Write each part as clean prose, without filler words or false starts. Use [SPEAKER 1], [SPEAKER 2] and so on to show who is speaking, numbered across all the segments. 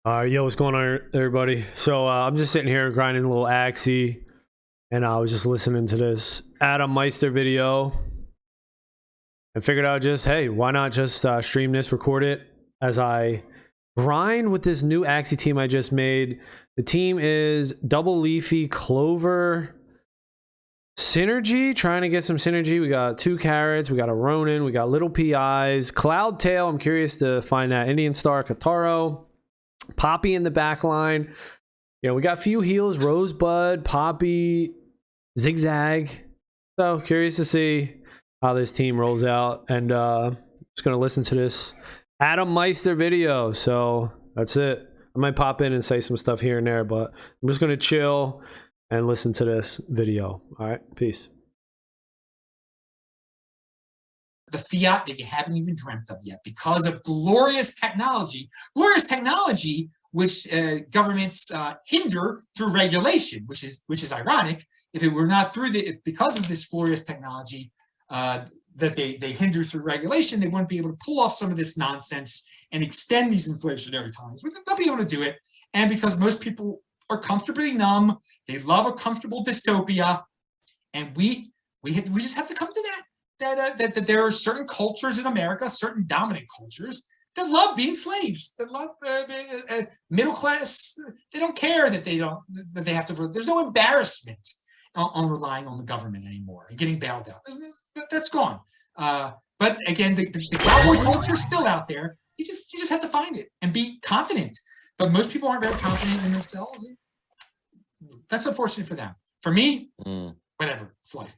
[SPEAKER 1] Yo, what's going on, everybody? So I'm just sitting here grinding a little Axie, and I was just listening to this Adam Meister video, and figured out hey, why not just stream this, record it as I grind with this new Axie team I just made. The team is Double Leafy, Clover, Synergy, trying to get some synergy. We got 2 carrots, we got a Ronin, we got little PIs, Cloud Tail. I'm curious to find that Indian Star, Kataro, Poppy in the back line. You know, we got a few heals, Rosebud, Poppy, Zigzag. So curious to see how this team rolls out. And just going to listen to this Adam Meister video. So that's it. I might pop in and say some stuff here and there, but I'm just going to chill and listen to this video. All right, peace.
[SPEAKER 2] The fiat that you haven't even dreamt of yet because of glorious technology which governments hinder through regulation, which is ironic. If it were not because of this glorious technology that they hinder through regulation, they wouldn't be able to pull off some of this nonsense and extend these inflationary times. But they'll be able to do it, and because most people are comfortably numb, they love a comfortable dystopia, and we just have to come to that. That there are certain cultures in America, certain dominant cultures, that love being slaves, that love middle class. They don't care that they have to. There's no embarrassment on relying on the government anymore and getting bailed out. That's gone. But again, the cowboy culture is still out there. You just have to find it and be confident. But most people aren't very confident in themselves. That's unfortunate for them. For me, whatever. It's life.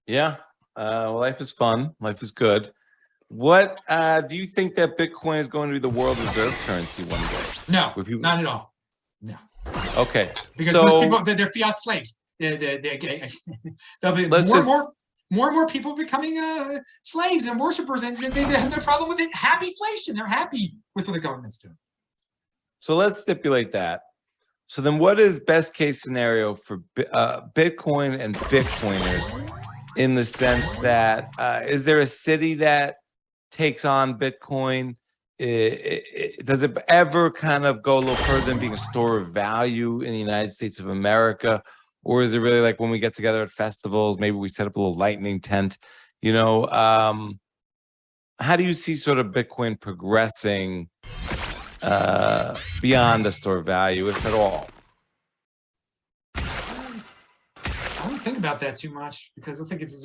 [SPEAKER 3] Yeah. Well, life is fun. Life is good. What do you think that Bitcoin is going to be the world reserve currency one day?
[SPEAKER 2] No, not at all. No.
[SPEAKER 3] Okay.
[SPEAKER 2] Because most people, they're fiat slaves. There'll be more and more people becoming slaves and worshipers, and they have no problem with it. Happyflation. They're happy with what the government's doing.
[SPEAKER 3] So let's stipulate that. So then what is best case scenario for Bitcoin and Bitcoiners? In the sense that, is there a city that takes on Bitcoin? Does it ever kind of go a little further than being a store of value in the United States of America? Or is it really like when we get together at festivals, maybe we set up a little lightning tent? You know, how do you see sort of Bitcoin progressing beyond a store of value, if at all?
[SPEAKER 2] I don't think about that too much because I think it's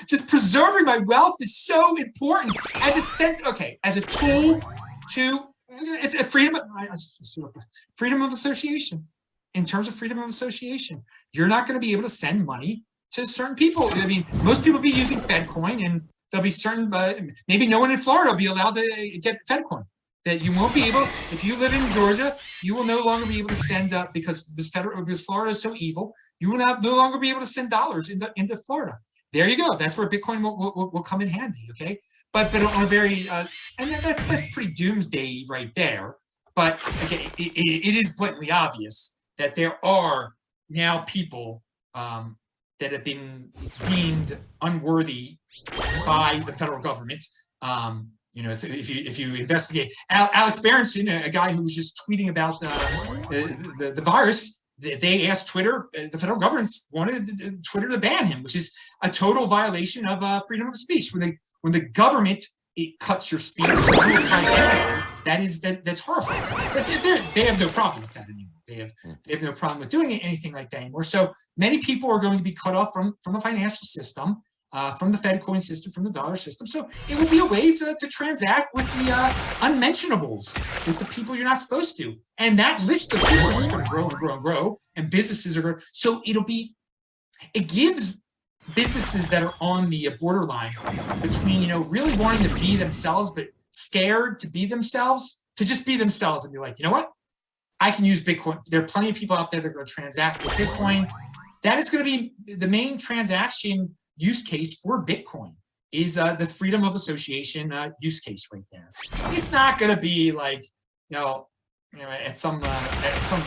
[SPEAKER 2] just preserving my wealth is so important as a sense. Okay, as a tool to it's a freedom of association. In terms of freedom of association, you're not going to be able to send money to certain people. I mean, most people will be using FedCoin, and there'll be certain. Maybe no one in Florida will be allowed to get FedCoin. That you won't be able, if you live in Georgia, you will no longer be able to send because Florida is so evil. You will no longer be able to send dollars into Florida. There you go. That's where Bitcoin will come in handy. Okay, but on a very and that's pretty doomsday right there. But okay, it is blatantly obvious that there are now people that have been deemed unworthy by the federal government. You know, if you investigate Alex Berenson, a guy who was just tweeting about the virus, they asked Twitter, the federal government wanted Twitter to ban him, which is a total violation of freedom of speech. When the government cuts your speech, that's horrifying. But they have no problem with that anymore. They have no problem with doing anything like that anymore. So many people are going to be cut off from the financial system. From the FedCoin system, from the dollar system. So it will be a way to transact with the unmentionables, with the people you're not supposed to. And that list of people is just going to grow and grow and grow, and businesses are going to. So it gives businesses that are on the borderline between, really wanting to be themselves, but scared to be themselves, to just be themselves and be like, you know what? I can use Bitcoin. There are plenty of people out there that are going to transact with Bitcoin. That is going to be the main transaction use case for Bitcoin is the freedom of association use case right there. It's not going to be like, at some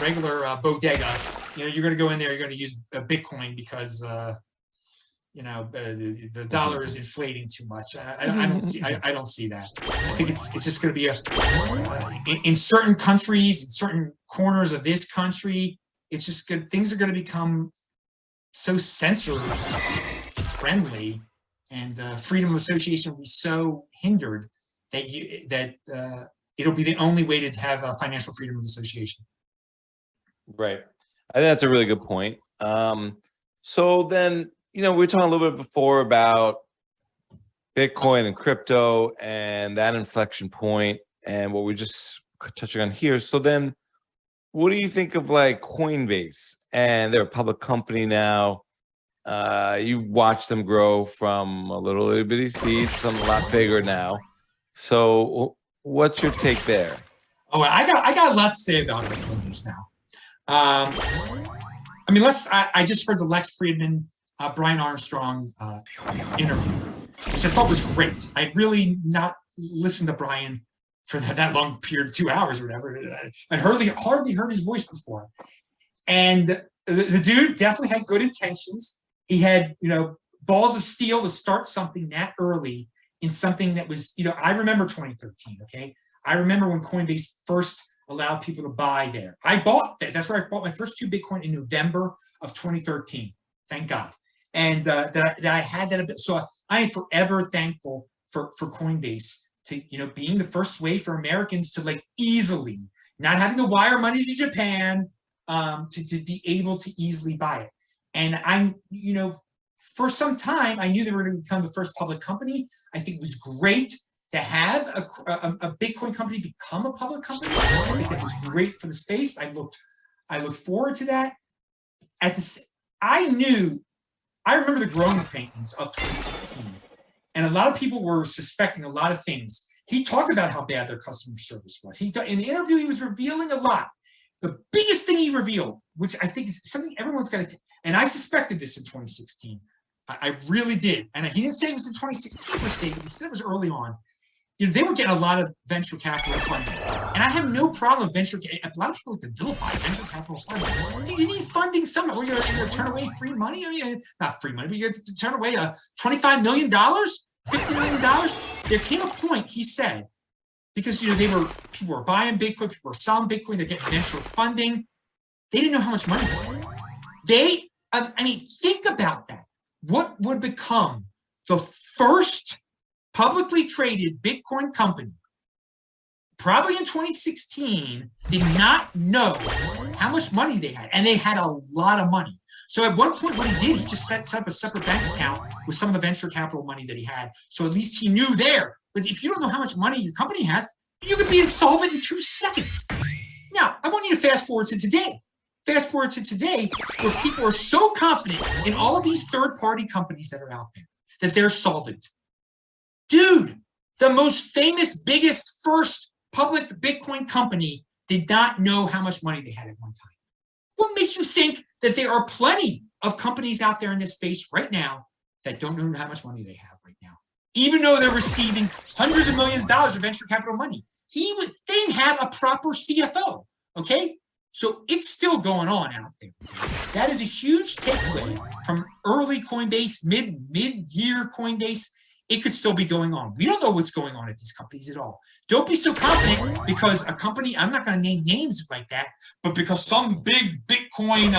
[SPEAKER 2] regular bodega, you're going to go in there, you're going to use Bitcoin because the dollar is inflating too much. I don't see that. I think it's just going to be in certain countries, in certain corners of this country, it's just good. Things are going to become so censor friendly, and freedom of association will be so hindered that it'll be the only way to have financial freedom of association.
[SPEAKER 3] Right. I think that's a really good point. So then, we were talking a little bit before about Bitcoin and crypto and that inflection point and what we're just touching on here. So then what do you think of like Coinbase? And they're a public company now. You watch them grow from a little bitty seed to something a lot bigger now. So what's your take there?
[SPEAKER 2] Oh, I got a lot to say about Coinbase now. I just heard the Lex Friedman, Brian Armstrong interview, which I thought was great. I really not listened to Brian for that long period, 2 hours or whatever. I hardly heard his voice before. And the dude definitely had good intentions. He had, balls of steel to start something that early in something that was, I remember 2013, okay? I remember when Coinbase first allowed people to buy there. I bought that. That's where I bought my first 2 Bitcoin in November of 2013. Thank God. And that I had that a bit. So I am forever thankful for Coinbase to, being the first way for Americans to like easily, not having to wire money to Japan, to be able to easily buy it. And I'm, for some time, I knew they were going to become the first public company. I think it was great to have a Bitcoin company become a public company. I think that was great for the space. I looked forward to that. I remember the growing pains of 2016, and a lot of people were suspecting a lot of things. He talked about how bad their customer service was. In the interview, he was revealing a lot. The biggest thing he revealed, which I think is something everyone's got to, and I suspected this in 2016. I really did. And he didn't say it was in 2016 per se, but he said it was early on. They were getting a lot of venture capital funding. And I have no problem with a lot of people like to vilify venture capital funding. Dude, you need funding somewhere. You're going to turn away free money? Not free money, but you're going to turn away $25 million, $50 million. There came a point, he said, because people were buying Bitcoin, people were selling Bitcoin, they're getting venture funding. They didn't know how much money they had. Think about that. What would become the first publicly traded Bitcoin company, probably in 2016, did not know how much money they had, and they had a lot of money. So at one point, what he did, he just set up a separate bank account with some of the venture capital money that he had. So at least he knew there. Because if you don't know how much money your company has, you could be insolvent in 2 seconds. Now, I want you to fast forward to today. Fast forward to today, where people are so confident in all of these third-party companies that are out there that they're solvent. Dude, the most famous, biggest, first public Bitcoin company did not know how much money they had at one time. What makes you think that there are plenty of companies out there in this space right now that don't know how much money they have right now, even though they're receiving hundreds of millions of dollars of venture capital money? They didn't have a proper CFO, okay? So it's still going on out there. That is a huge takeaway from early Coinbase, mid-year Coinbase. It could still be going on. We don't know what's going on at these companies at all. Don't be so confident because a company, I'm not going to name names like that, but because some big Bitcoin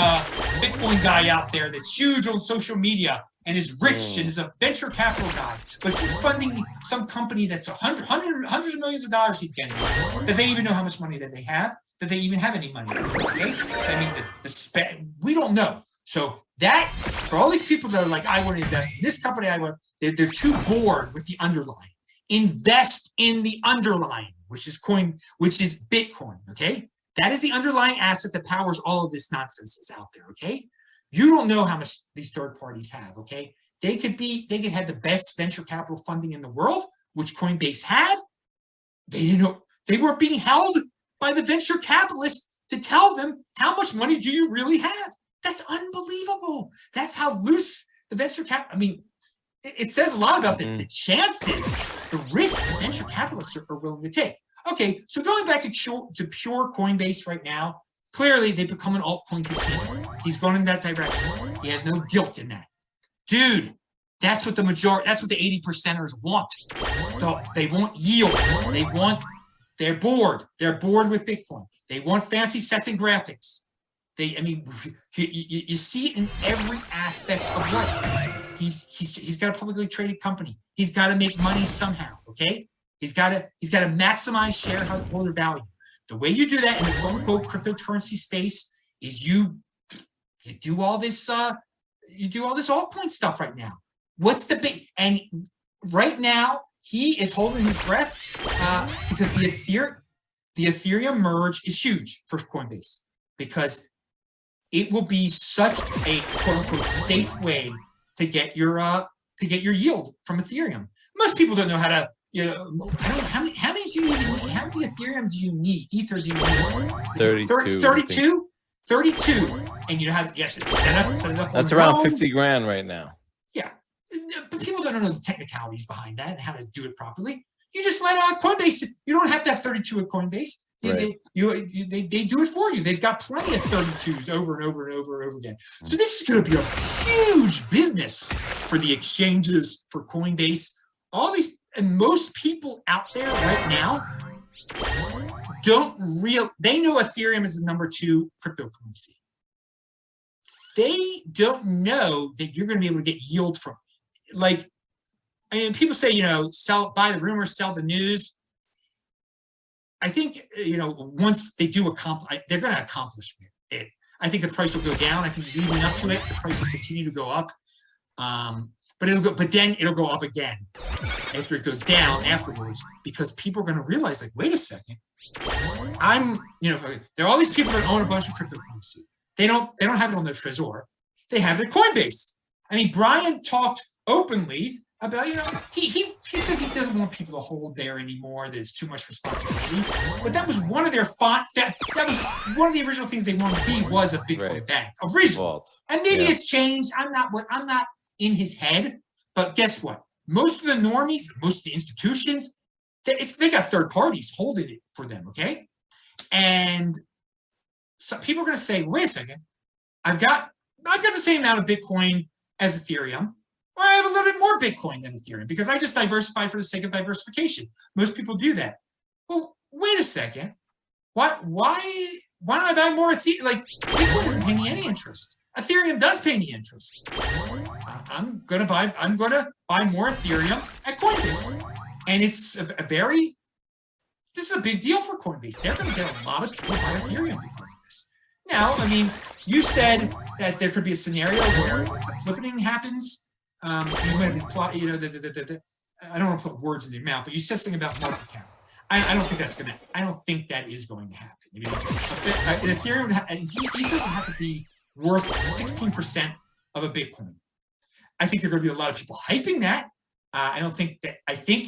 [SPEAKER 2] guy out there that's huge on social media and is rich and is a venture capital guy, but he's funding some company that's hundreds of millions of dollars he's getting, that they even know how much money that they have, that they even have any money. Okay? We don't know. So that, for all these people that are like, I want to invest in this company, they're too bored with the underlying. Invest in the underlying, which is Bitcoin, okay? That is the underlying asset that powers all of this nonsense that's out there, okay? You don't know how much these third parties have, okay? They could have the best venture capital funding in the world, which Coinbase had. They didn't know, they weren't being held by the venture capitalists to tell them how much money do you really have. That's unbelievable. That's how loose the venture cap. It says a lot about the chances, the risk that venture capitalists are willing to take. Okay, so going back to pure Coinbase right now, clearly they've become an altcoin casino. He's going in that direction. He has no guilt in that. Dude, That's what the 80%ers want. They want yield. They're bored. They're bored with Bitcoin. They want fancy sets and graphics. You see it in every aspect of life. He's got a publicly traded company. He's got to make money somehow. Okay, he's got to maximize shareholder value. The way you do that in the quote unquote cryptocurrency space is you do all this altcoin stuff right now. What's the big? And right now he is holding his breath because the Ethereum merge is huge for Coinbase, because it will be such a quote unquote safe way to get your yield from Ethereum. Most people don't know how to, I don't know how many do you even need? How many Ethereum do you need? Ether do you need? 32? 32. And you have to set it up.
[SPEAKER 3] That's around 50 grand right now.
[SPEAKER 2] Yeah. But people don't know the technicalities behind that and how to do it properly. You just let Coinbase. You don't have to have 32 at Coinbase. Right. They do it for you. They've got plenty of 32s over and over and over and over again. So this is going to be a huge business for the exchanges, for Coinbase. All these, and most people out there right now they know Ethereum is the number 2 cryptocurrency. They don't know that you're going to be able to get yield from it. Like, I mean, people say, buy the rumor, sell the news. I think, once they do they're going to accomplish it. I think the price will go down. I think leading up to it, the price will continue to go up. But then it'll go up again after it goes down afterwards, because people are going to realize, like, wait a second, there are all these people that own a bunch of cryptocurrency. They don't have it on their Trezor. They have it at Coinbase. I mean, Brian talked openly about, he says he doesn't want people to hold there anymore. There's too much responsibility. But that was one of their that was one of the original things they wanted to be, was a Bitcoin bank originally. And maybe it's changed. I'm not in his head. But guess what? Most of the normies, most of the institutions, they got third parties holding it for them. Okay, and so people are going to say, wait a second, I've got the same amount of Bitcoin as Ethereum, or I have a little bit more Bitcoin than Ethereum, because I just diversified for the sake of diversification. Most people do that. Well, wait a second. Why don't I buy more Ethereum? Like, Bitcoin doesn't pay me any interest. Ethereum does pay me interest. I'm gonna buy more Ethereum at Coinbase, and it's this is a big deal for Coinbase. They're going to get a lot of people buy Ethereum because of this. Now, I mean, you said that there could be a scenario where the flipping happens. You might imply, I don't want to put words in your mouth, but you said something about market cap. I don't think that is going to happen. I mean, Ethereum would have to be worth 16% of a Bitcoin. I think there are going to be a lot of people hyping that. I think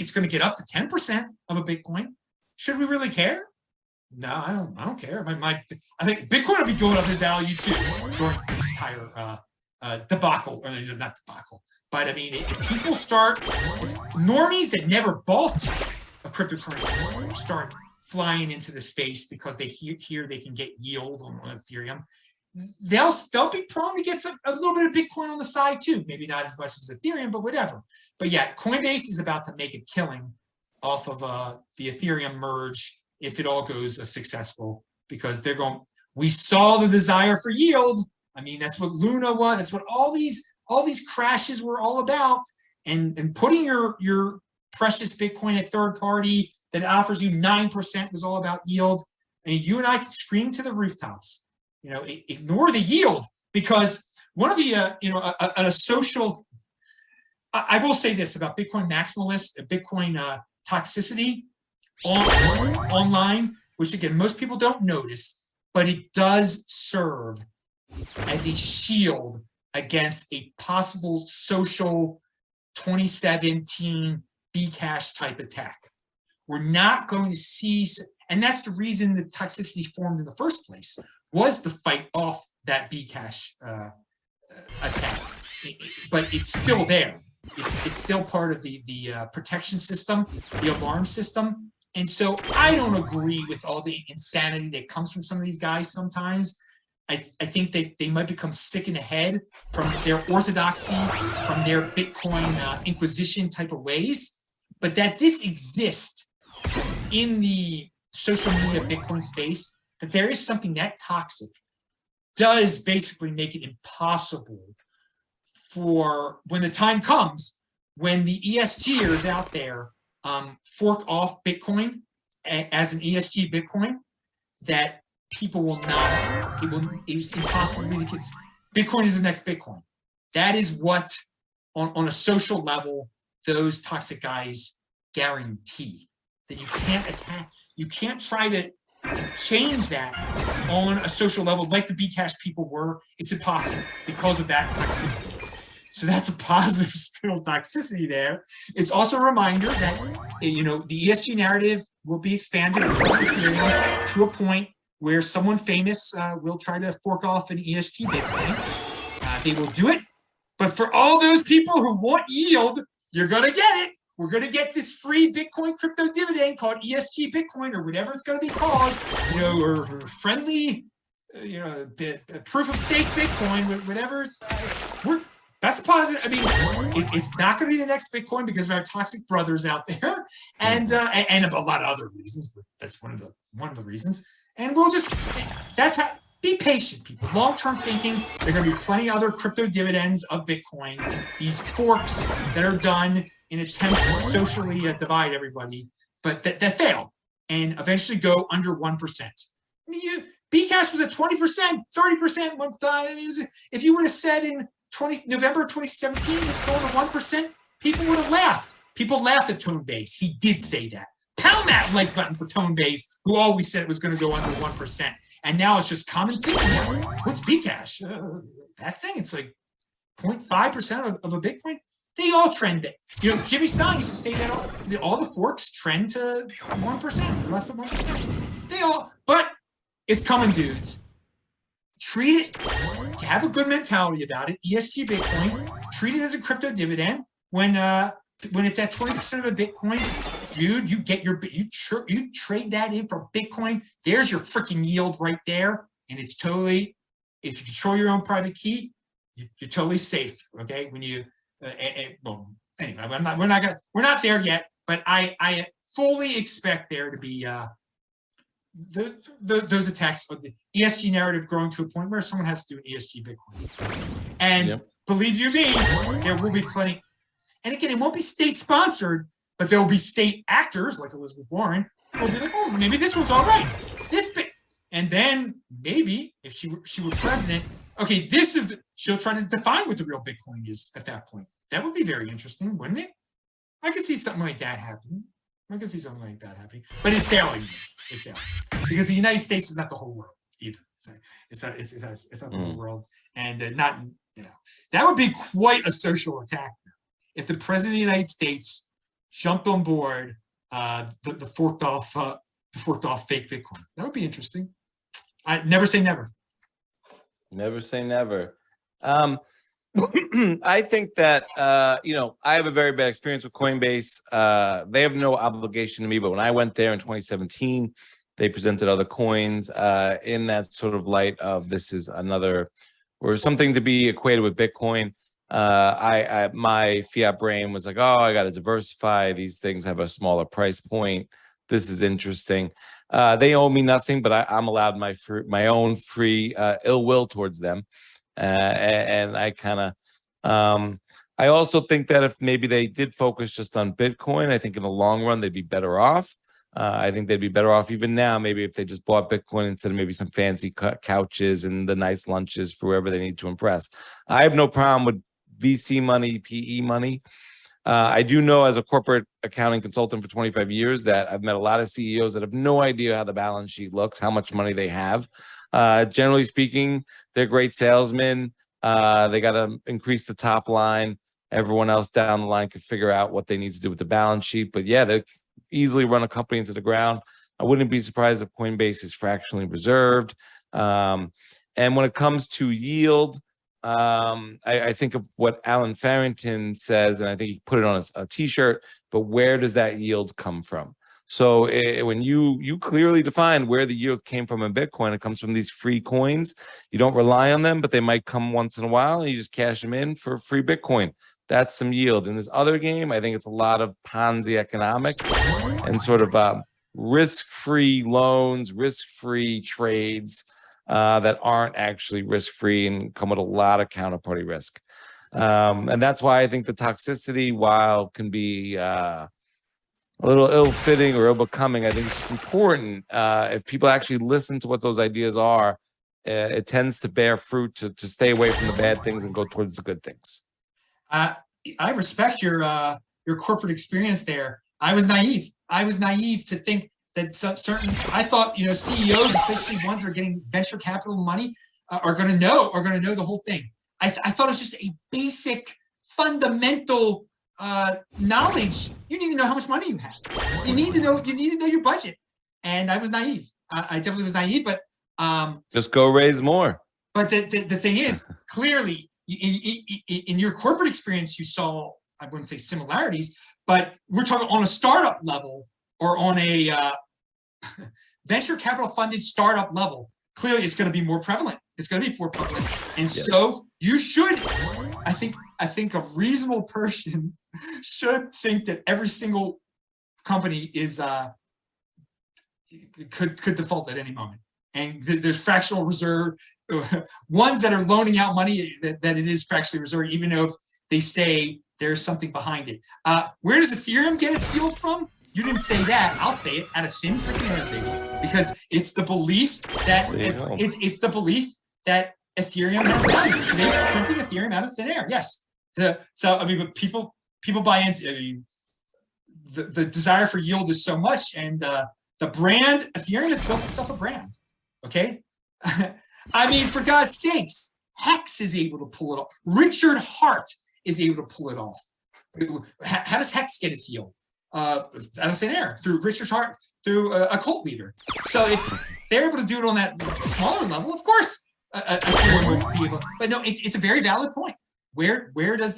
[SPEAKER 2] it's going to get up to 10% of a Bitcoin. Should we really care? No, I don't care. I think Bitcoin will be going up in value too during this entire debacle, or not debacle. But I mean, if people if normies that never bought a cryptocurrency start flying into the space because they hear they can get yield on Ethereum, they'll be prone to get a little bit of Bitcoin on the side too. Maybe not as much as Ethereum, but whatever. But yeah, Coinbase is about to make a killing off of the Ethereum merge if it all goes successful, because we saw the desire for yield. I mean, that's what Luna was. That's what all these crashes were all about. And putting your precious Bitcoin at third party that offers you 9% was all about yield. I mean, you and I can scream to the rooftops, ignore the yield, because one of the, a social, I will say this about Bitcoin maximalists, Bitcoin toxicity online, which again, most people don't notice, but it does serve as a shield against a possible social 2017 Bcash type attack. We're not going to see, and that's the reason the toxicity formed in the first place, was to fight off that Bcash attack. But it's still there. It's still part of the protection system, the alarm system. And so I don't agree with all the insanity that comes from some of these guys sometimes. I think they might become sick in the head from their orthodoxy, from their Bitcoin inquisition type of ways, but that this exists in the social media Bitcoin space, that there is something that toxic, does basically make it impossible for when the time comes, when the ESGers out there fork off Bitcoin as an ESG Bitcoin, that people will not, it's impossible to really get, Bitcoin is the next Bitcoin. That is what, on a social level, those toxic guys guarantee. That you can't attack, you can't try to change that on a social level like the Bcash people were. It's impossible because of that toxicity. So that's a positive spin on toxicity there. It's also a reminder that, you know, the ESG narrative will be expanded to a point where someone famous will try to fork off an ESG Bitcoin. They will do it. But for all those people who want yield, you're going to get it. We're going to get this free Bitcoin crypto dividend called ESG Bitcoin, or whatever it's going to be called, you know, or friendly, you know, proof of stake Bitcoin, whatever. That's positive. I mean, it's not going to be the next Bitcoin because of our toxic brothers out there, and a lot of other reasons. But that's one of the reasons. And we'll just, that's how. Be patient, people. Long-term thinking. There are going to be plenty of other crypto dividends of Bitcoin. These forks that are done in attempts to socially divide everybody, but that fail and eventually go under 1%. I mean, Bcash was at 20%, 30% one time. I mean, if you would have said in November 2017, it's going to 1%, people would have laughed. People laughed at Tonebase. He did say that. Pound that like button for Tonebase, who always said it was going to go under 1%. And now it's just common thinking. What's Bcash? That thing, it's like 0.5% of a Bitcoin. They all trend it. You know, Jimmy Song used to say that all the forks trend to 1%, less than 1%. They all, but it's coming, dudes. Treat it, have a good mentality about it. ESG Bitcoin, treat it as a crypto dividend. When it's at 20% of a Bitcoin, dude, you get you trade that in for Bitcoin. There's your freaking yield right there, and it's totally. If you control your own private key, you're totally safe. Okay, when you well, anyway, we're not there yet, but I fully expect there to be those attacks of the ESG narrative growing to a point where someone has to do an ESG Bitcoin, and believe you me, there will be plenty. And again, it won't be state-sponsored, but there will be state actors like Elizabeth Warren who will be like, oh, maybe this one's all right. And then maybe if she were president, okay, she'll try to define what the real Bitcoin is at that point. That would be very interesting, wouldn't it? I could see something like that happening. But it failed. Because the United States is not the whole world either. It's not the whole world. And not, you know, that would be quite a social attack. If the president of the United States jumped on board the forked off fake Bitcoin, that would be interesting. I never say never.
[SPEAKER 3] Never say never. I think that you know, I have a very bad experience with Coinbase. They have no obligation to me, but when I went there in 2017, they presented other coins in that sort of light of this is another or something to be equated with Bitcoin. My fiat brain was like, oh, I got to diversify. These things have a smaller price point. This is interesting. They owe me nothing, but I'm allowed my own free ill will towards them. And I kind of, I also think that if maybe they did focus just on Bitcoin, I think in the long run, they'd be better off. I think they'd be better off even now, maybe if they just bought Bitcoin instead of maybe some fancy couches and the nice lunches for whoever they need to impress. I have no problem with VC money, PE money. I do know as a corporate accounting consultant for 25 years that I've met a lot of CEOs that have no idea how the balance sheet looks, how much money they have. Generally speaking, they're great salesmen. They got to increase the top line. Everyone else down the line can figure out what they need to do with the balance sheet. But yeah, they easily run a company into the ground. I wouldn't be surprised if Coinbase is fractionally reserved. And when it comes to yield, I think of what Alan Farrington says, and I think he put it on a t-shirt, but where does that yield come from? So when you clearly define where the yield came from in Bitcoin, it comes from these free coins. You don't rely on them, but they might come once in a while, and you just cash them in for free Bitcoin. That's some yield. In this other game, I think it's a lot of Ponzi economics and sort of risk-free loans, risk-free trades that aren't actually risk-free and come with a lot of counterparty risk. And that's why I think the toxicity, while can be a little ill-fitting or ill-becoming, I think it's just important. If people actually listen to what those ideas are, it tends to bear fruit to stay away from the bad things and go towards the good things.
[SPEAKER 2] I respect your corporate experience there. I was naive. I was naive to think that certain. I thought CEOs, especially ones that are getting venture capital money, are going to know the whole thing. I thought it was just a basic, fundamental knowledge. You need to know how much money you have. You need to know your budget. And I was naive. I definitely was naive, but
[SPEAKER 3] just go raise more.
[SPEAKER 2] But the thing is, clearly, in your corporate experience, you saw, I wouldn't say similarities, but we're talking on a startup level or on a venture capital funded startup level. Clearly, it's going to be more prevalent. It's going to be more prevalent. And so you should, I think a reasonable person should think that every single company is could default at any moment. And there's fractional reserve, ones that are loaning out money that it is fractionally reserved, even though if they say there's something behind it. Where does Ethereum get its yield from? You didn't say that. I'll say it, out of thin freaking air, baby, because it's the belief that it's the belief that Ethereum has value. So they're printing Ethereum out of thin air. Yes. But people buy into. I mean, the desire for yield is so much, and the brand Ethereum has built itself a brand. Okay. I mean, for God's sakes, Hex is able to pull it off. Richard Hart is able to pull it off. How does Hex get its yield? Out of thin air, through Richard Hart, through a cult leader. So if they're able to do it on that smaller level, of course, Ethereum would be able. But no, it's a very valid point. Where does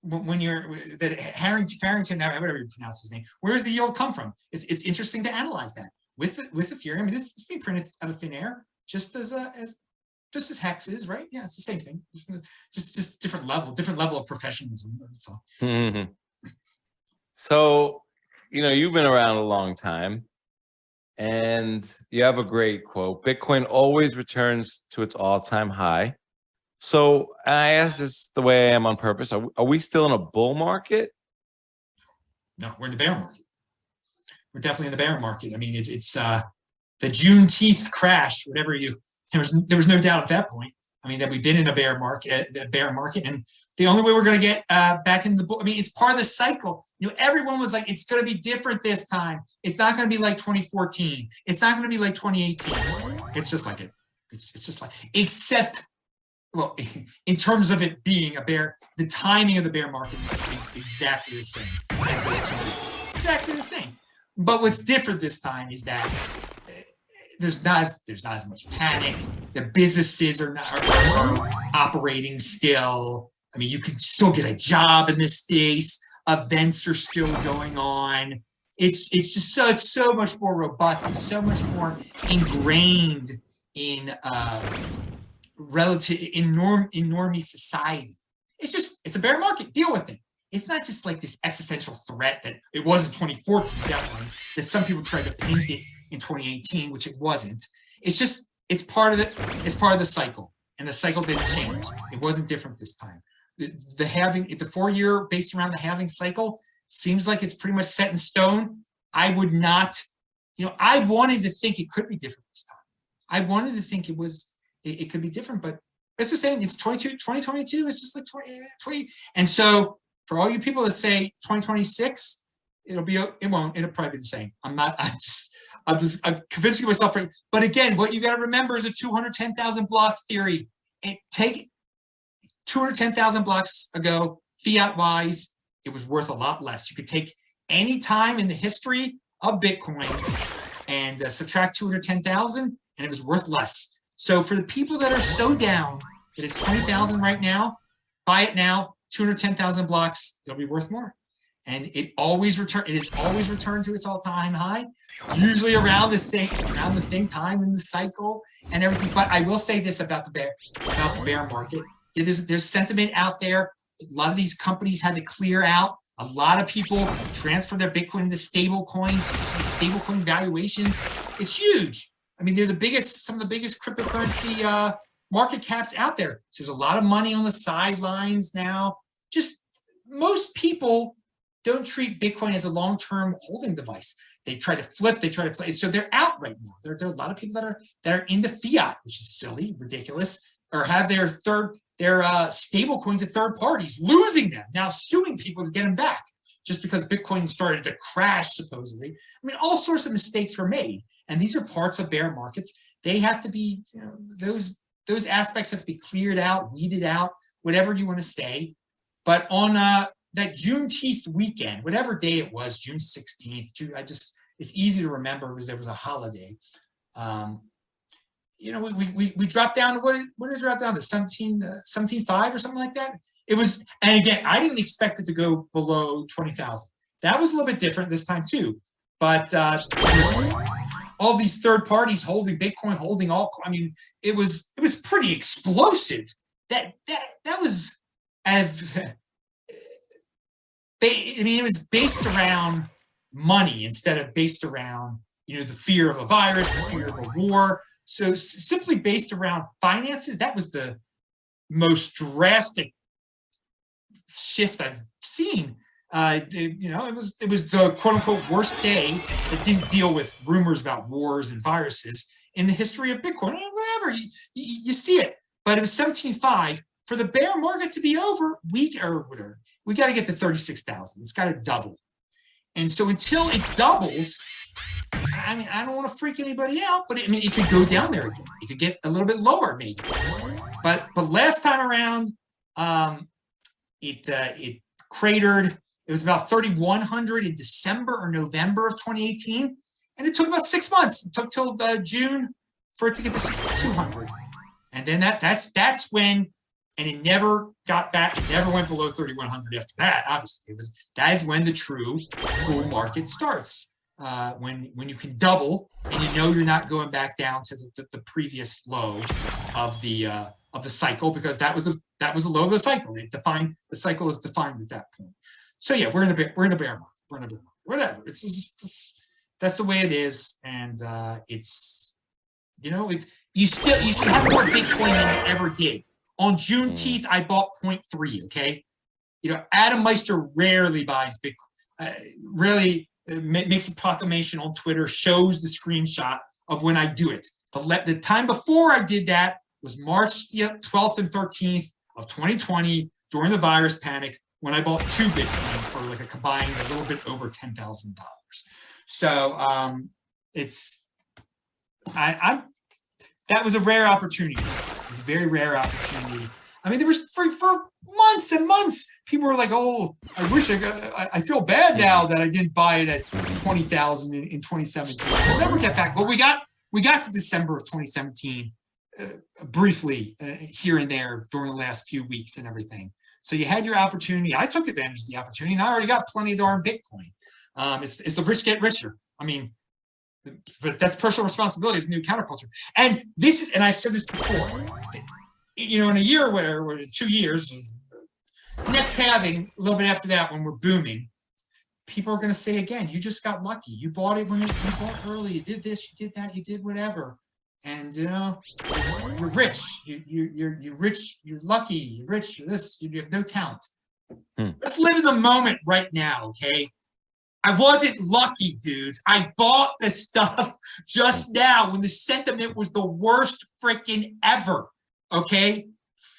[SPEAKER 2] when you're that Farrington, whatever you pronounce his name, where does the yield come from? It's interesting to analyze that with Ethereum. It's being printed out of thin air, just as Hex is, right? Yeah, it's the same thing. Just different level of professionalism. That's all.
[SPEAKER 3] Mm-hmm. So, you've been around a long time, and you have a great quote: "Bitcoin always returns to its all-time high." So I ask this the way I am on purpose. Are we still in a bull market?
[SPEAKER 2] No, we're in the bear market. We're definitely in the bear market. I mean, it's the Juneteenth crash, whatever there was no doubt at that point. I mean, that we've been in a bear market, and the only way we're going to get back in the bull. I mean, it's part of the cycle. Everyone was like, it's going to be different this time. It's not going to be like 2014. It's not going to be like 2018. It's just like it. It's just like, except, well, in terms of it being a bear, the timing of the bear market is exactly the same as those 2 years. Exactly the same. But what's different this time is that there's not as much panic. The businesses are operating still. I mean, you can still get a job in this space. Events are still going on. It's just so much more robust. It's so much more ingrained in normie society. It's a bear market. Deal with it. It's not just like this existential threat that it was in 2014, definitely, that some people tried to paint it in 2018, which it wasn't. It's part of the cycle, and the cycle didn't change. It wasn't different this time. The 4-year based around the halving cycle seems like it's pretty much set in stone. I would not, I wanted to think it could be different this time. I wanted to think it could be different, but it's the same. It's 2022. It's just like 20. And so for all you people that say 2026, it'll probably be the same. I'm convincing myself. But again, what you got to remember is a 210,000 block theory. Take 210,000 blocks ago, fiat wise, it was worth a lot less. You could take any time in the history of Bitcoin and subtract 210,000, and it was worth less. So for the people that are so down that it's 20,000 right now, buy it now. 210,000 blocks, it'll be worth more. and it is always returned to its all-time high, usually around the same time in the cycle and everything. But I will say this about the bear market. Yeah, there's sentiment out there. A lot of these companies had to clear out. A lot of people transfer their Bitcoin into stable coins. You see stable coin valuations. It's huge. I mean, they're some of the biggest cryptocurrency market caps out there. So there's a lot of money on the sidelines now. Just most people don't treat Bitcoin as a long-term holding device. They try to flip, they try to play. So they're out right now. There are a lot of people that are into fiat, which is silly, ridiculous, or have their stable coins at third parties, losing them, now suing people to get them back just because Bitcoin started to crash, supposedly. I mean, all sorts of mistakes were made. And these are parts of bear markets. They have to be, those aspects have to be cleared out, weeded out, whatever you want to say. But on that Juneteenth weekend, whatever day it was, June 16th, it's easy to remember because there was a holiday. We dropped down to what did it drop down to 17.5 or something like that. It was, and again, I didn't expect it to go below 20,000. That was a little bit different this time too. But all these third parties holding Bitcoin, holding all. I mean, it was pretty explosive. That was, it was based around money instead of based around the fear of a virus, the fear of a war. So simply based around finances, that was the most drastic shift I've seen. It was the quote unquote worst day that didn't deal with rumors about wars and viruses in the history of Bitcoin. Whatever, you see it, but it was 17.5 for the bear market to be over. We got to get to 36,000. It's got to double, and so until it doubles. I mean, I don't want to freak anybody out, but it could go down there again. It could get a little bit lower, maybe. But last time around, it cratered. It was about 3,100 in December or November of 2018, and it took about 6 months. It took till June for it to get to 6,200, and then that's when, and it never got back. It never went below 3,100 after that. Obviously, that is when the true bull market starts. When you can double and you're not going back down to the previous low of the cycle, because that was the low of the cycle. The cycle is defined at that point. So yeah, we're in a bear market. Whatever. It's just that's the way it is, and it's if you should have more Bitcoin than you ever did. On Juneteenth, I bought 0.3. Okay, Adam Meister rarely buys Bitcoin. Rarely. Makes a proclamation on Twitter, shows the screenshot of when I do it. The time before I did that was March 12th and 13th of 2020 during the virus panic, when I bought 2 Bitcoin for like a combined a little bit over $10,000. So that was a rare opportunity. It was a very rare opportunity. I mean, there was for months and months, people were like, "Oh, I wish I feel bad now that I didn't buy it at 20,000 in 2017." We'll never get back. But we got to December of 2017 briefly here and there during the last few weeks and everything. So you had your opportunity. I took advantage of the opportunity, and I already got plenty of darn Bitcoin. It's the rich get richer. I mean, but that's personal responsibility as a new counterculture. And I've said this before. In a year or 2 years, next halving, a little bit after that, when we're booming, people are going to say again, you just got lucky. You bought it you bought early. You did this, you did that, you did whatever. And, you're rich. You're rich. You're lucky. You're rich. You're this. You have no talent. Let's live in the moment right now, okay? I wasn't lucky, dudes. I bought the stuff just now when the sentiment was the worst freaking ever. Okay,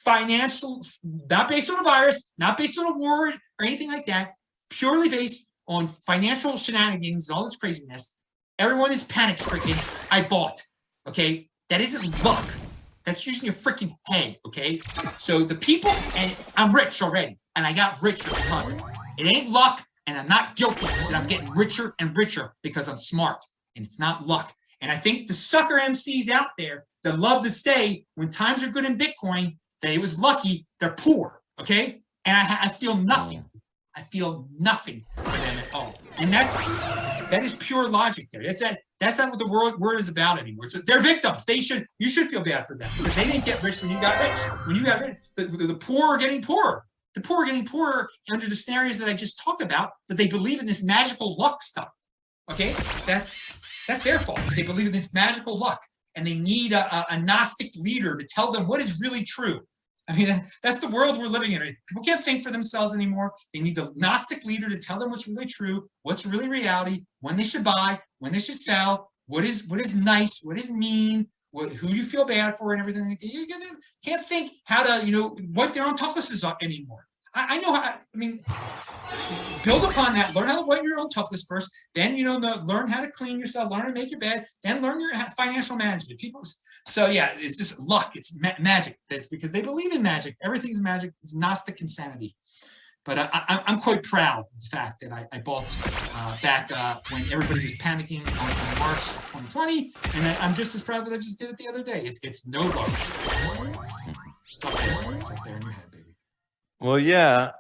[SPEAKER 2] financial, not based on a virus, not based on a war or anything like that, purely based on financial shenanigans and all this craziness. Everyone is panic stricken. I bought. Okay, that isn't luck. That's using your freaking head. Okay, so the people, and I'm rich already, and I got richer because of it. It ain't luck, and I'm not guilty that I'm getting richer and richer because I'm smart, and it's not luck. And I think the sucker MCs out there that love to say when times are good in Bitcoin, that it was lucky, they're poor, okay? And I feel nothing. I feel nothing for them at all. And that is pure logic there. That's not what the word is about anymore. They're victims. You should feel bad for them because they didn't get rich when you got rich. When you got rich, the poor are getting poorer. The poor are getting poorer under the scenarios that I just talked about because they believe in this magical luck stuff. Okay, that's their fault. They believe in this magical luck, and they need a Gnostic leader to tell them what is really true. I mean, that's the world we're living in. People can't think for themselves anymore. They need the Gnostic leader to tell them what's really true, what's really reality, when they should buy, when they should sell, what is nice, what is mean, who you feel bad for, and everything. You can't think how to, wipe their own toughness up anymore. I know how. I mean, build upon that. Learn how to wipe your own toughness first. Then learn how to clean yourself. Learn how to make your bed. Then learn your financial management. So yeah, it's just luck. It's magic. That's because they believe in magic. Everything's magic. It's Gnostic insanity. But I'm quite proud of the fact that I bought back when everybody was panicking on March 2020, and I'm just as proud that I just did it the other day. It's no luck. It's up there. It's up there in your head, baby.
[SPEAKER 3] Well, yeah,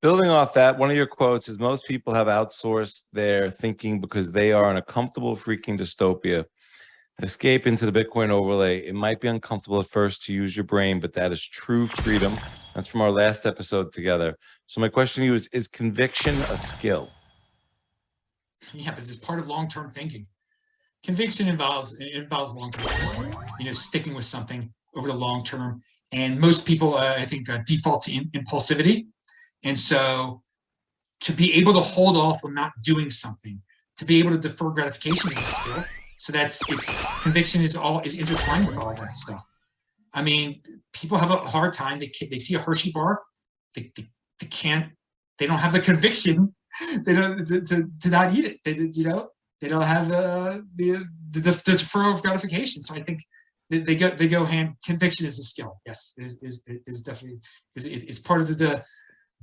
[SPEAKER 3] building off that, one of your quotes is most people have outsourced their thinking because they are in a comfortable freaking dystopia. Escape into the Bitcoin overlay. It might be uncomfortable at first to use your brain, but that is true freedom. That's from our last episode together. So my question to you is conviction a skill?
[SPEAKER 2] Yeah, but it's part of long-term thinking. Conviction involves long-term thinking, sticking with something over the long term. And most people, I think, default to impulsivity. And so to be able to hold off on not doing something, to be able to defer gratification is a skill. So conviction is intertwined with all that stuff. I mean, people have a hard time. They see a Hershey bar, they don't have the conviction. They don't to not eat it. They don't have the deferral of gratification. So I think they go hand. Conviction is a skill. Yes, is definitely because it's part of the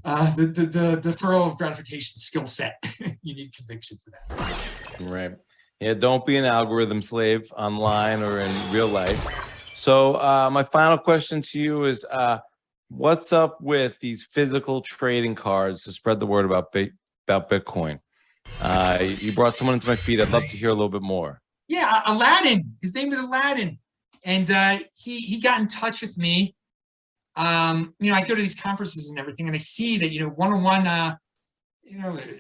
[SPEAKER 2] deferral of gratification skill set. You need conviction for that.
[SPEAKER 3] Right. Yeah. Don't be an algorithm slave online or in real life. So my final question to you is, what's up with these physical trading cards to spread the word about Bitcoin? You brought someone into my feed. I'd love to hear a little bit more.
[SPEAKER 2] Yeah, Aladdin. His name is Aladdin. And he got in touch with me. I go to these conferences and everything, and I see that, one-on-one,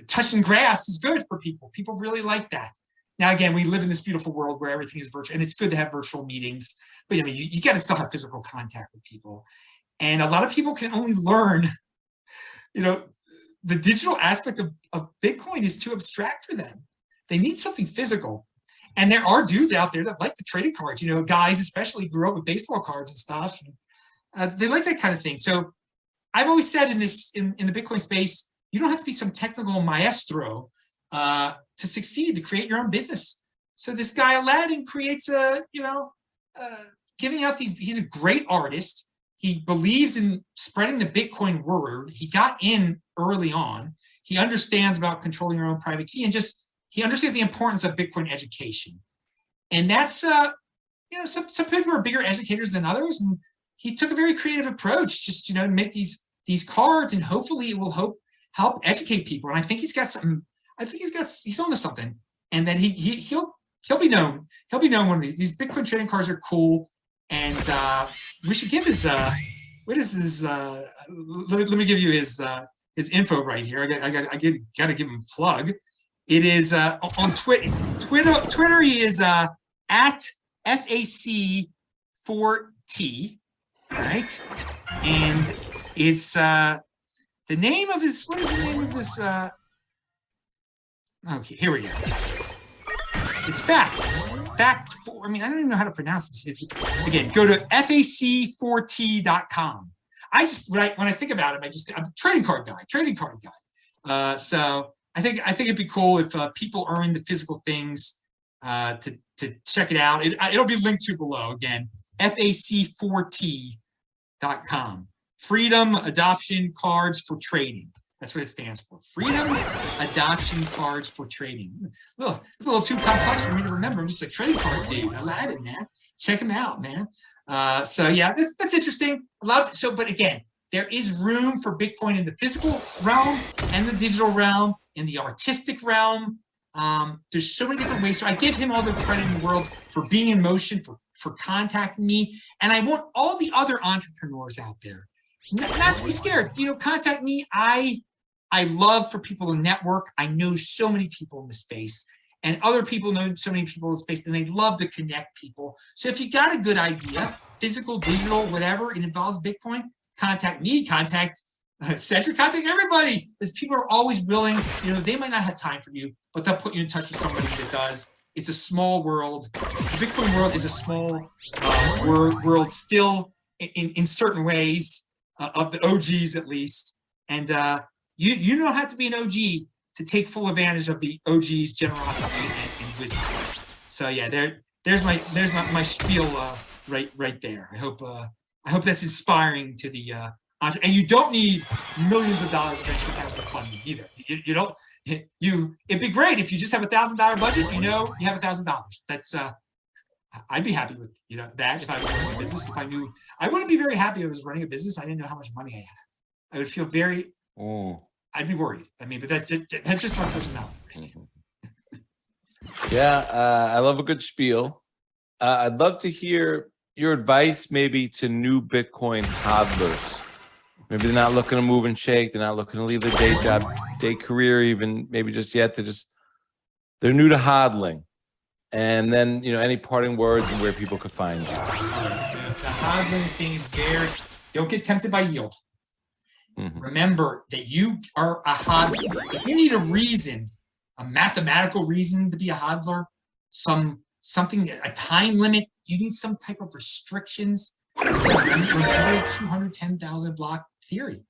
[SPEAKER 2] touching grass is good for people. People really like that. Now, again, we live in this beautiful world where everything is virtual, and it's good to have virtual meetings. But, you got to still have physical contact with people. And a lot of people can only learn, the digital aspect of Bitcoin is too abstract for them. They need something physical. And there are dudes out there that like the trading cards, guys especially grew up with baseball cards and stuff. They like that kind of thing. So I've always said in the Bitcoin space, you don't have to be some technical maestro to succeed, to create your own business. So this guy Aladdin creates giving out these. He's a great artist. He believes in spreading the Bitcoin word. He got in early on. He understands about controlling your own private key, and he understands the importance of Bitcoin education. And that's some people are bigger educators than others, and he took a very creative approach, just to make these cards, and hopefully it will help educate people. And I think he's got something. I think he's onto something, and then he'll be known. He'll be known one of these. These Bitcoin trading cards are cool, and we should give his. What is his? Let me give you his info right here. I got to give him a plug. It is on Twitter. Twitter he is at FAC4T, right? And it's the name of his. What is the name of this? Okay, here we go. It's fact. I mean, I don't even know how to pronounce this. It's again, go to fac4t.com. When I think about it, I'm a trading card guy. So I think it'd be cool if people are into physical things to check it out. It'll be linked to below again. fac4t.com. Freedom Adoption Cards for Trading. That's what it stands for. Freedom Adoption Cards for Trading. Look, it's a little too complex for me to remember. I'm just a trading card dude. Aladdin, man. Check him out, man. So yeah, that's interesting. But again, there is room for Bitcoin in the physical realm and the digital realm, in the artistic realm. There's so many different ways. So I give him all the credit in the world for being in motion, for contacting me. And I want all the other entrepreneurs out there not to be scared. Contact me. I love for people to network. I know so many people in the space, and other people know so many people in the space, and they love to connect people. So if you got a good idea, physical, digital, whatever, it involves Bitcoin, contact me, contact Cedric, contact everybody, because people are always willing. They might not have time for you, but they'll put you in touch with somebody that does. It's a small world. The Bitcoin world is a small world still in certain ways, of the OGs at least. And you don't have to be an OG to take full advantage of the OG's generosity and wisdom. So yeah, there's my spiel right there. I hope that's inspiring to the and you don't need millions of dollars of venture capital funding either. You don't. It'd be great if you just have $1,000 budget. You have $1,000. That's I'd be happy with that if I was running a business. If I knew, I wouldn't be very happy if I was running a business. I didn't know how much money I had. I would feel very. I'd be worried. But that's it. That's just my personality.
[SPEAKER 3] Yeah, I love a good spiel. I'd love to hear your advice, maybe to new Bitcoin hodlers. Maybe they're not looking to move and shake. They're not looking to leave their day job, day career, even maybe just yet. They're new to hodling. And then, any parting words and where people could find you.
[SPEAKER 2] The hodling thing is don't get tempted by yield. Remember that you are a hodler. If you need a reason, a mathematical reason to be a hodler, something, a time limit, you need some type of restrictions. Remember 210,000 block theory,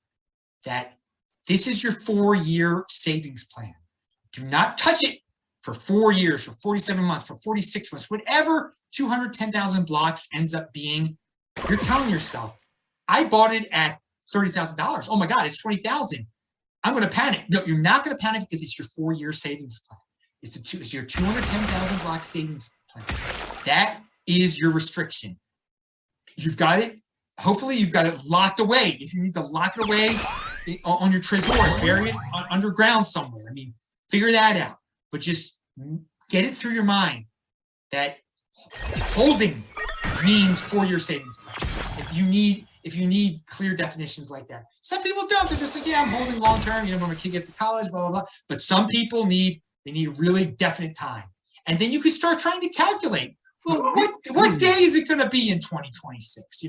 [SPEAKER 2] that this is your 4-year savings plan. Do not touch it for 4 years, for 47 months, for 46 months, whatever 210,000 blocks ends up being. You're telling yourself, I bought it at $30,000. Oh my God, it's 20,000. I'm going to panic. No, you're not going to panic, because it's your 4-year savings plan. It's your 210,000 block savings plan. That is your restriction. You've got it. Hopefully you've got it locked away. If you need to lock it away on your Trezor, bury it underground somewhere. Figure that out. But just get it through your mind that holding means 4-year savings plan. If you need clear definitions like that. Some people don't. They're just like, yeah, I'm holding long term. When my kid gets to college, blah, blah, blah. But some people need really definite time. And then you can start trying to calculate, well, what day is it going to be in 2026?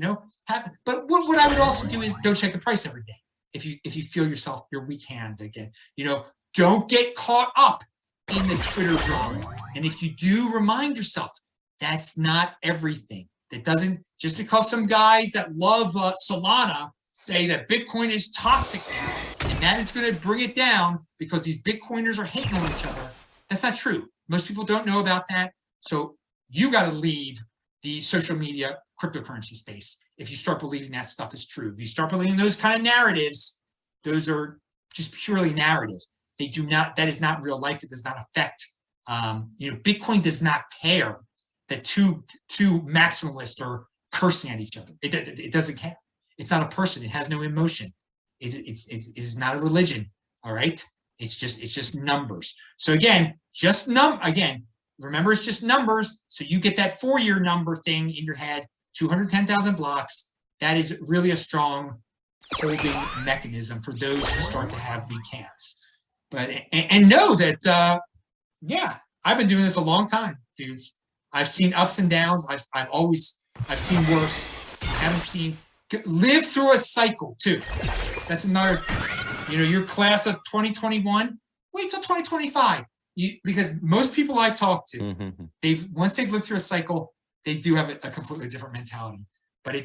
[SPEAKER 2] But what I would also do is don't check the price every day. If you feel yourself your weak hand again, don't get caught up in the Twitter drama. And if you do, remind yourself that's not everything. That doesn't, just because some guys that love Solana say that Bitcoin is toxic now, and that is going to bring it down because these Bitcoiners are hating on each other. That's not true. Most people don't know about that. So you got to leave the social media cryptocurrency space if you start believing that stuff is true. If you start believing those kind of narratives, those are just purely narratives. That is not real life. It does not affect, Bitcoin does not care that two maximalists are cursing at each other. It doesn't care. It's not a person. It has no emotion. It is not a religion. All right. It's just numbers. So again, remember, it's just numbers. So you get that 4-year number thing in your head, 210,000 blocks. That is really a strong holding mechanism for those who start to have weak hands. But and know that I've been doing this a long time, dudes. I've seen ups and downs. I've seen worse. Live through a cycle too. That's another. Your class of 2021. Wait till 2025. Because most people I talk to, once they've lived through a cycle, they do have a completely different mentality. But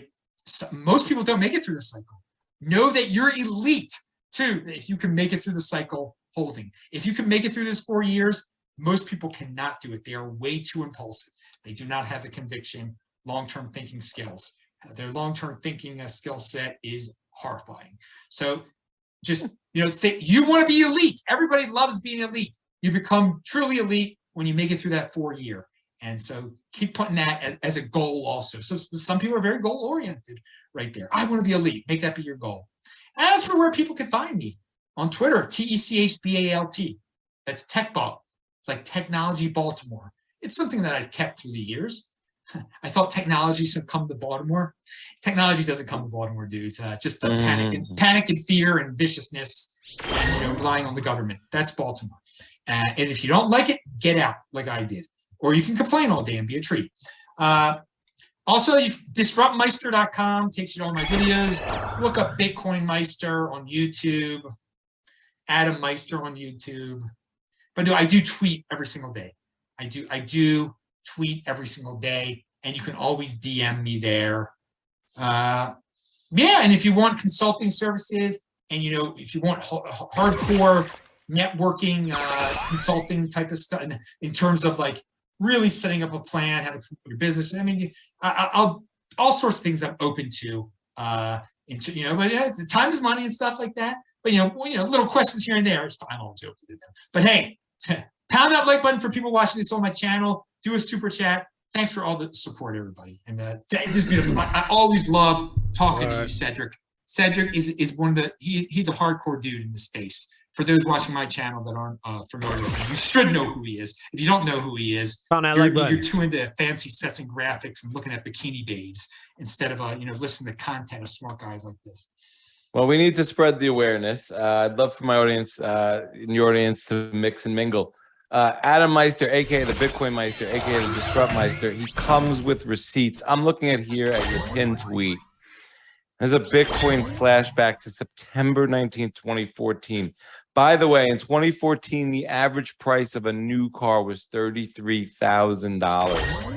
[SPEAKER 2] most people don't make it through the cycle. Know that you're elite too. If you can make it through the cycle holding, if you can make it through this 4 years, most people cannot do it. They are way too impulsive. They do not have the conviction, long-term thinking skills. Their long-term thinking skill set is horrifying. So just, you want to be elite. Everybody loves being elite. You become truly elite when you make it through that 4-year. And so keep putting that as a goal also. So some people are very goal-oriented right there. I want to be elite. Make that be your goal. As for where people can find me, on Twitter, TECHBALT. That's TechBalt, like Technology Baltimore. It's something that I've kept through the years. I thought technology should come to Baltimore. Technology doesn't come to Baltimore, dude. It's just panic and fear and viciousness, and relying on the government. That's Baltimore. And if you don't like it, get out, like I did. Or you can complain all day and be a tree. Also, disruptmeister.com takes you to all my videos. Look up Bitcoin Meister on YouTube, Adam Meister on YouTube. But no, I do tweet every single day. I do tweet every single day, and you can always DM me there. And if you want consulting services, and if you want hardcore networking consulting type of stuff in terms of like really setting up a plan, how to put your business. I mean, I'll all sorts of things I'm open to. But the time is money and stuff like that. But little questions here and there. It's fine. I'm always open to them. But hey, pound that like button for people watching this on my channel. Do a super chat. Thanks for all the support, everybody. And I always love talking to you, Cedric. Cedric is one of the he's a hardcore dude in the space. For those watching my channel that aren't familiar with him, you should know who he is. If you don't know who he is, you're too into fancy sets and graphics and looking at bikini babes instead of listening to content of smart guys like this.
[SPEAKER 3] Well, we need to spread the awareness. I'd love for my audience, in your audience, to mix and mingle. Adam Meister, aka the Bitcoin Meister, aka the Disrupt Meister, he comes with receipts. I'm looking at here at your pinned tweet. There's a Bitcoin flashback to September 19th, 2014. By the way, in 2014, the average price of a new car was $33,000.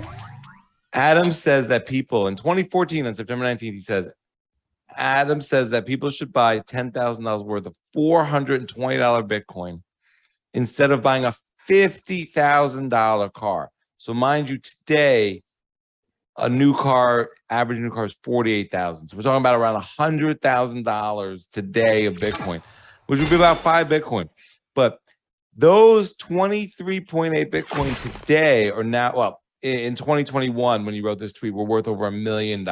[SPEAKER 3] Adam says that people in 2014 on September 19th, Adam says that people should buy $10,000 worth of $420 Bitcoin instead of buying a $50,000 car. So mind you, today, average new car is $48,000. So we're talking about around $100,000 today of Bitcoin, which would be about 5 Bitcoin. But those 23.8 Bitcoin today are now, well, in 2021, when you wrote this tweet, were worth over $1 million.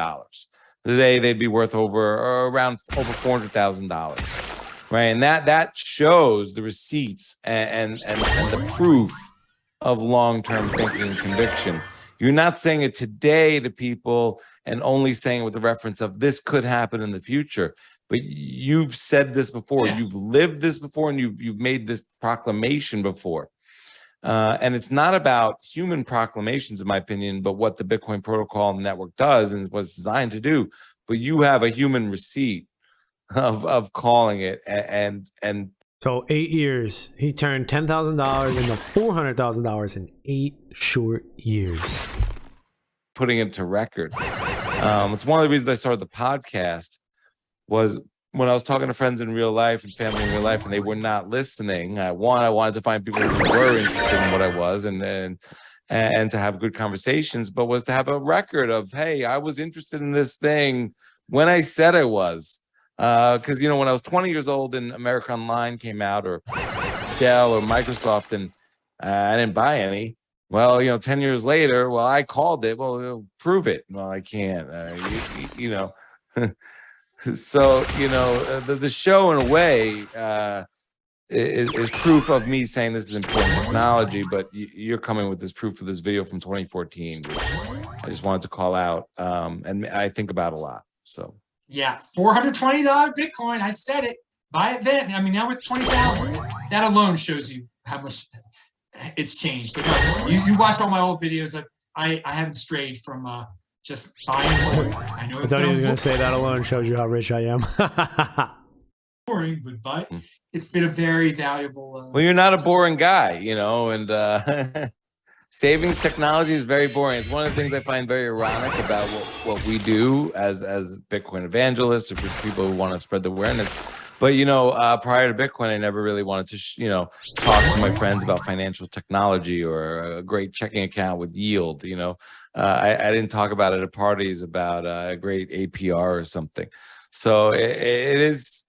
[SPEAKER 3] Today, they'd be worth around over $400,000, right? And that shows the receipts and the proof of long-term thinking and conviction. You're not saying it today to people and only saying it with the reference of this could happen in the future. But you've said this before, you've lived this before, and you've made this proclamation before. And it's not about human proclamations, in my opinion, but what the Bitcoin protocol and the network does and what it's designed to do. But you have a human receipt of calling it. And
[SPEAKER 1] so 8 years, he turned $10,000 into $400,000 in 8 short years.
[SPEAKER 3] Putting it to record. It's one of the reasons I started the podcast. Was when I was talking to friends in real life and family in real life, and they were not listening. I wanted to find people who were interested in what I was, and to have good conversations, but was to have a record of, hey, I was interested in this thing when I said I was. Because when I was 20 years old and America Online came out, or Dell or Microsoft, and I didn't buy any. Well, 10 years later, well, I called it. Well, prove it. Well, I can't. So, the show in a way is proof of me saying this is important technology, but you're coming with this proof of this video from 2014, which I just wanted to call out. And I think about a lot. So,
[SPEAKER 2] yeah, $420 Bitcoin. I said it. Buy it then. I mean, now with 20,000, that alone shows you how much it's changed. But no, you watched all my old videos. I haven't strayed from just buying more. I know
[SPEAKER 1] I thought he was going to say that alone shows you how rich I am.
[SPEAKER 2] Boring, but it's been a very valuable.
[SPEAKER 3] Well, you're not a boring guy, and savings technology is very boring. It's one of the things I find very ironic about what we do as Bitcoin evangelists or people who want to spread the awareness. But, prior to Bitcoin, I never really wanted to, talk to my friends about financial technology or a great checking account with yield. I didn't talk about it at parties about a great APR or something. So it is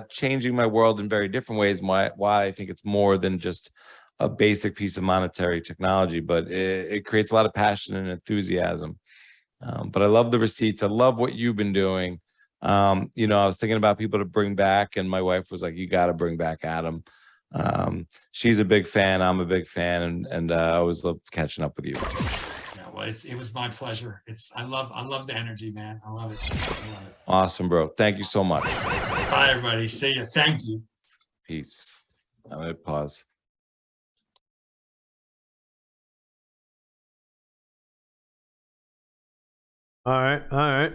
[SPEAKER 3] changing my world in very different ways. Why I think it's more than just a basic piece of monetary technology, but it creates a lot of passion and enthusiasm. But I love the receipts. I love what you've been doing. You know, I was thinking about people to bring back, and my wife was like, "You got to bring back Adam." She's a big fan. I'm a big fan, and I always love catching up with you.
[SPEAKER 2] Yeah, well, it was my pleasure. I love the energy, man. I love it. I love it.
[SPEAKER 3] Awesome, bro. Thank you so much.
[SPEAKER 2] Bye, everybody. See ya. Thank you.
[SPEAKER 3] Peace. I'm gonna pause.
[SPEAKER 1] All right, all right.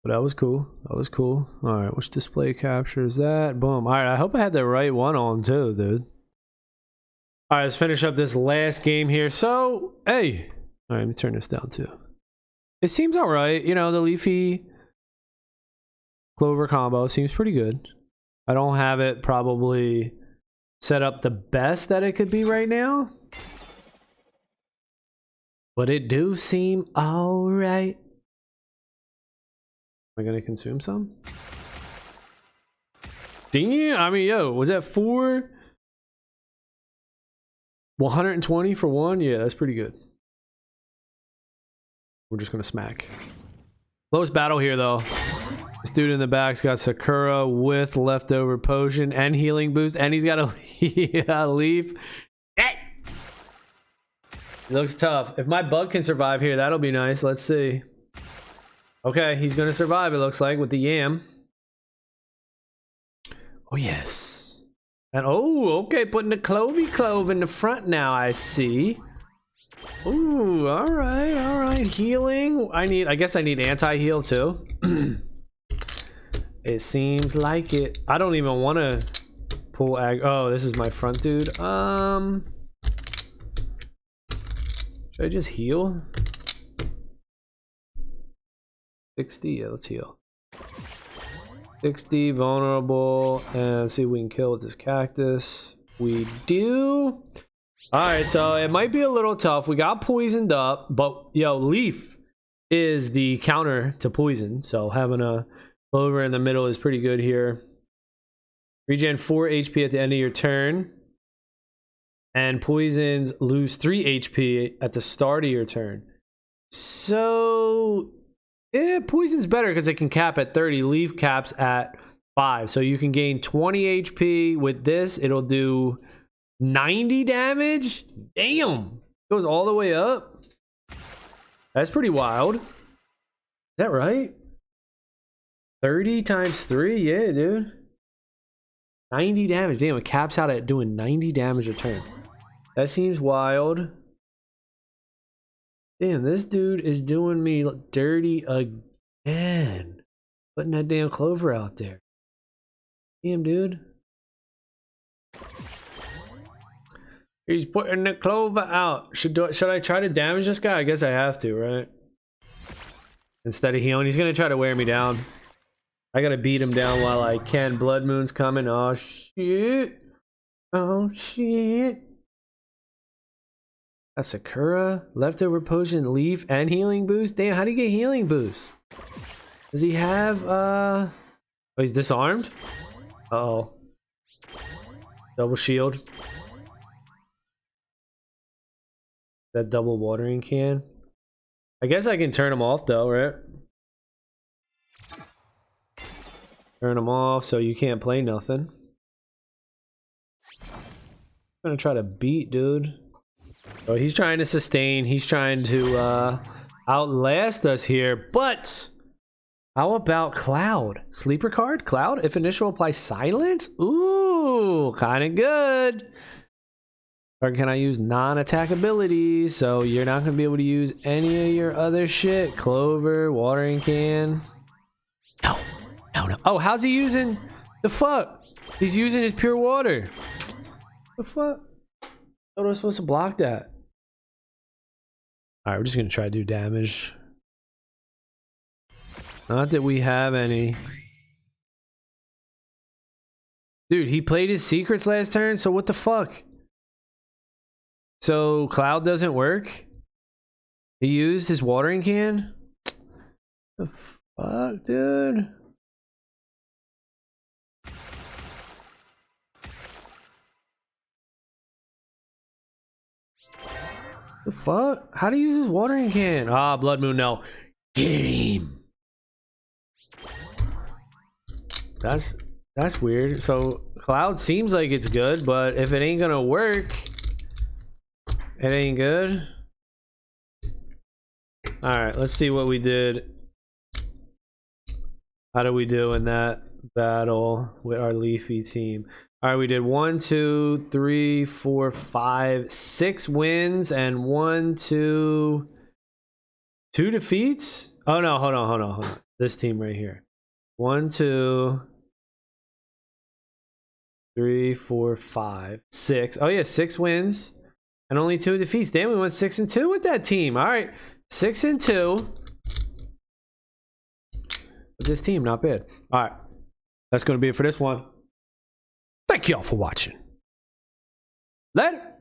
[SPEAKER 1] But that was cool. That was cool. All right, which display captures that? Boom. All right, I hope I had the right one on too, dude. All right, let's finish up this last game here. So, hey. All right, let me turn this down too. It seems all right. You know, the Leafy Clover combo seems pretty good. I don't have it probably set up the best that it could be right now. But it do seem all right. Am I gonna consume some? Dang it! I mean, yo, was that 120 for one? Yeah, that's pretty good. We're just gonna smack. Lowest battle here, though. This dude in the back's got Sakura with leftover potion and healing boost, and he's got a leaf. Hey! It looks tough. If my bug can survive here, that'll be nice. Let's see. Okay, he's gonna survive, it looks like, with the yam. Oh, yes. And oh, okay, putting the Clove in the front now, I see. Ooh, alright, alright. Healing. I guess I need anti-heal too. It seems like it. I don't even want to pull oh, this is my front dude. Should I just heal? 60, yeah, let's heal. 60, vulnerable, and let's see if we can kill with this cactus. We do. Alright, so it might be a little tough. We got poisoned up, but yo, leaf is the counter to poison, so having a Clover in the middle is pretty good here. Regen 4 HP at the end of your turn. And poisons lose 3 HP at the start of your turn. So, poison's better because it can cap at 30. Leaf caps at 5. So you can gain 20 HP with this. It'll do 90 damage. Damn. Goes all the way up. That's pretty wild. Is that right? 30 times 3? Yeah, dude. 90 damage. Damn, it caps out at doing 90 damage a turn. That seems wild. Damn, this dude is doing me dirty again. Putting that damn Clover out there. Damn, dude. He's putting the Clover out. Should I try to damage this guy? I guess I have to, right? Instead of healing. He's going to try to wear me down. I gotta beat him down while I can. Blood Moon's coming. Oh, shit. Oh, shit. That's Sakura. Leftover potion, leaf, and healing boost. Damn, how do you get healing boost? Does he have, Oh, he's disarmed? Uh-oh. Double shield. That double watering can. I guess I can turn him off, though, right? Turn them off so you can't play nothing. I'm gonna try to beat, dude. Oh, he's trying to sustain. He's trying to outlast us here. But how about Cloud? Sleeper card? Cloud? If initial applies silence? Ooh, kind of good. Or can I use non-attack abilities? So you're not gonna be able to use any of your other shit. Clover, watering can. No. No. Oh, how's he using the fuck? He's using his pure water. The fuck? I thought I was supposed to block that. Alright, we're just gonna try to do damage. Not that we have any. Dude, he played his secrets last turn, so what the fuck? So Cloud doesn't work? He used his watering can? The fuck, dude? The fuck? How do you use his watering can? Ah, Blood Moon, no. Get him. That's weird. So Cloud seems like it's good, but if it ain't gonna work, it ain't good. All right, let's see what we did. How do we do in that battle with our Leafy team? All right, we did 1, 2, 3, 4, 5, 6 wins and 1, 2 defeats. Oh no, hold on. This team right here. 1, 2, 3, 4, 5, 6. Oh yeah, 6 wins and only 2 defeats. Damn, we went 6 and 2 with that team. All right, 6 and 2 with this team. Not bad. All right, that's going to be it for this one. Thank y'all for watching. Later.